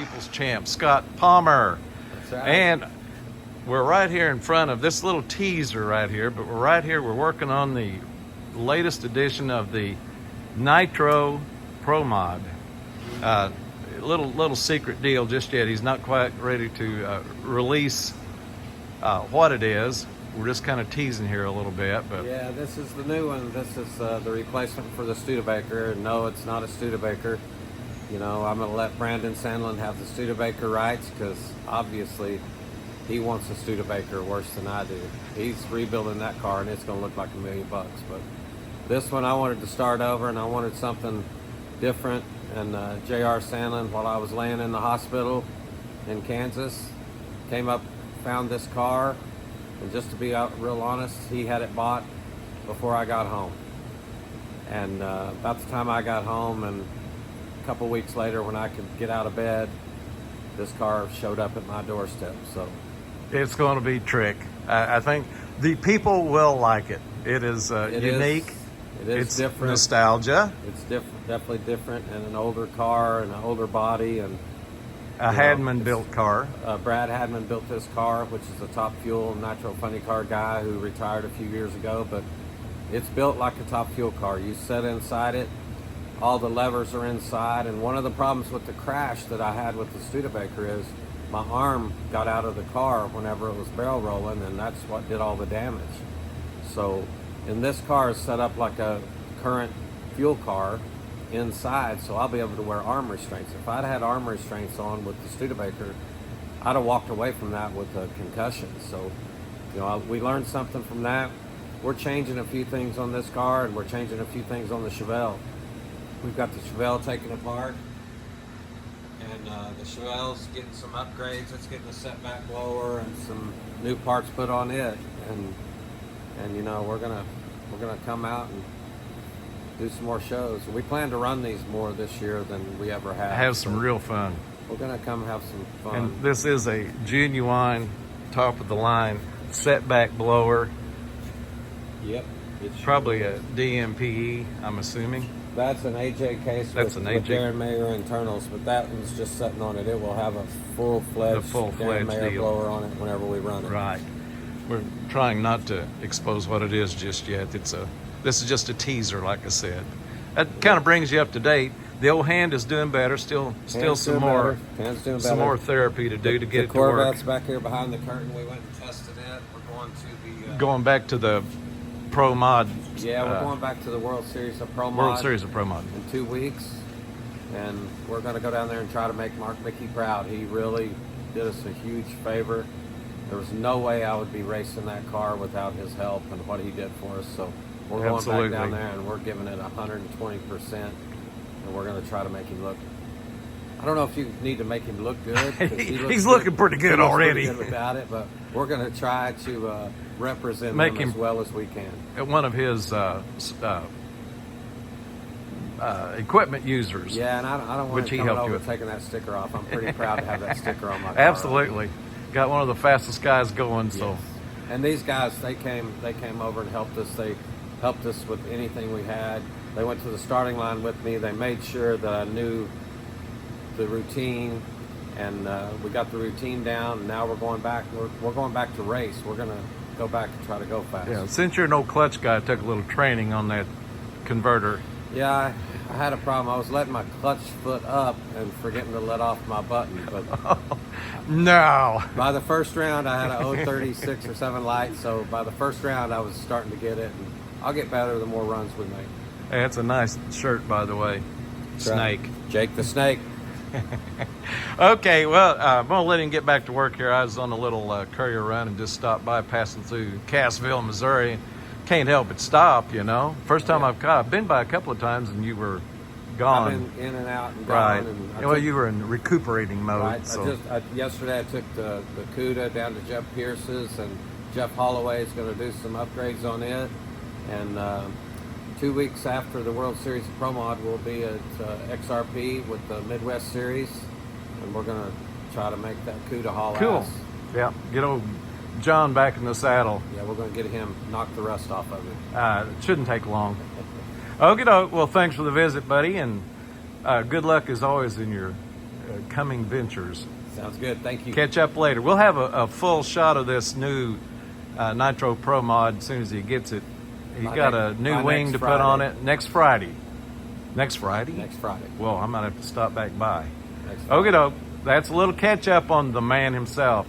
people's champ, Scott Palmer. That's right. And we're right here in front of this little teaser right here, but we're right here. We're working on the latest edition of the Nitro Pro Mod. Little secret deal just yet. He's not quite ready to release what it is. We're just kind of teasing here a little bit, but yeah, this is the new one. This is the replacement for the Studebaker. No, it's not a Studebaker. You know, I'm going to let Brandon Sandlin have the Studebaker rights because obviously he wants a Studebaker worse than I do. He's rebuilding that car and it's going to look like $1 million. But this one I wanted to start over and I wanted something different. And J.R. Sandlin, while I was laying in the hospital in Kansas, came up, found this car, and just to be real honest, he had it bought before I got home. And about the time I got home, and a couple weeks later when I could get out of bed, this car showed up at my doorstep. So it's going to be trick. I think the people will like it. It is unique. It's different. Nostalgia. It's definitely different, and an older car and an older body, and a Hadman built car. Brad Hadman built this car, which is a Top Fuel Nitro Funny Car guy who retired a few years ago. But it's built like a Top Fuel car. You sit inside it, all the levers are inside, and one of the problems with the crash that I had with the Studebaker is my arm got out of the car whenever it was barrel rolling, and that's what did all the damage. So. And this car is set up like a current fuel car inside, so I'll be able to wear arm restraints. If I'd had arm restraints on with the Studebaker, I'd have walked away from that with a concussion. So, you know, we learned something from that. We're changing a few things on this car, and we're changing a few things on the Chevelle. We've got the Chevelle taken apart, and the Chevelle's getting some upgrades. It's getting a setback blower and some new parts put on it, and you know, we're gonna come out and do some more shows. We plan to run these more this year than we ever have. Have some real fun. We're gonna come have some fun. And this is a genuine, top of the line setback blower. Yep. It's probably a DMPE, I'm assuming. That's an AJ case with Darren Mayer internals, but that one's just sitting on it. It will have a full-fledged Darren Mayer blower on it whenever we run it. Right. We're trying not to expose what it is just yet. This is just a teaser, like I said. That kind of brings you up to date. The old hand is doing better. Still some more therapy to do to get it to work. Corvette's back here behind the curtain. We went and tested it. We're going back to the Pro Mod. Yeah, we're going back to the World Series of Pro Mod. World Series of Pro Mod in 2 weeks, and we're going to go down there and try to make Mark Mickey proud. He really did us a huge favor. There was no way I would be racing that car without his help and what he did for us. So we're going back down there and we're giving it 120%, and we're going to try to make him look. I don't know if you need to make him look good. He's looking pretty good already. Pretty good about it, but we're going to try to represent him as well as we can. One of his equipment users. Yeah, and I don't want to come over taking that sticker off. I'm pretty proud to have that sticker on my car. Absolutely. Got one of the fastest guys going. Yes. So, and these guys, they came over and helped us. They helped us with anything we had. They went to the starting line with me. They made sure that I knew the routine, and we got the routine down. And now we're going back. We're going back to race. We're going to go back and try to go fast. Yeah. Since you're an old clutch guy, I took a little training on that converter. Yeah, I had a problem. I was letting my clutch foot up and forgetting to let off my button. But no. By the first round, I had a 036 or 7 light. So by the first round, I was starting to get it. And I'll get better the more runs we make. Hey, it's a nice shirt, by the way. Snake. Jake the Snake. Okay, well, I'm going to let him get back to work here. I was on a little courier run and just stopped by passing through Cassville, Missouri. Can't help but stop, you know. First time I've been by a couple of times and you were gone. I've been in and out and gone. Right. Well, you were in recuperating mode. Right. So. Yesterday I took the CUDA down to Jeff Pierce's, and Jeff Holloway is going to do some upgrades on it. And 2 weeks after the World Series of Pro Mod, we'll be at XRP with the Midwest Series, and we're going to try to make that CUDA haul Cool. Yeah, get old John back in the saddle. Yeah, we're going to get him, knock the rust off of it. It shouldn't take long. Okay, well, thanks for the visit, buddy, and good luck as always in your coming ventures. Sounds good. Thank you. Catch up later. We'll have a full shot of this new Nitro Pro mod as soon as he gets it. He's got a new wing to put on it next Friday. Next Friday? Next Friday. Well, I might have to stop back by. Next Friday. Okay, doke. That's a little catch up on the man himself.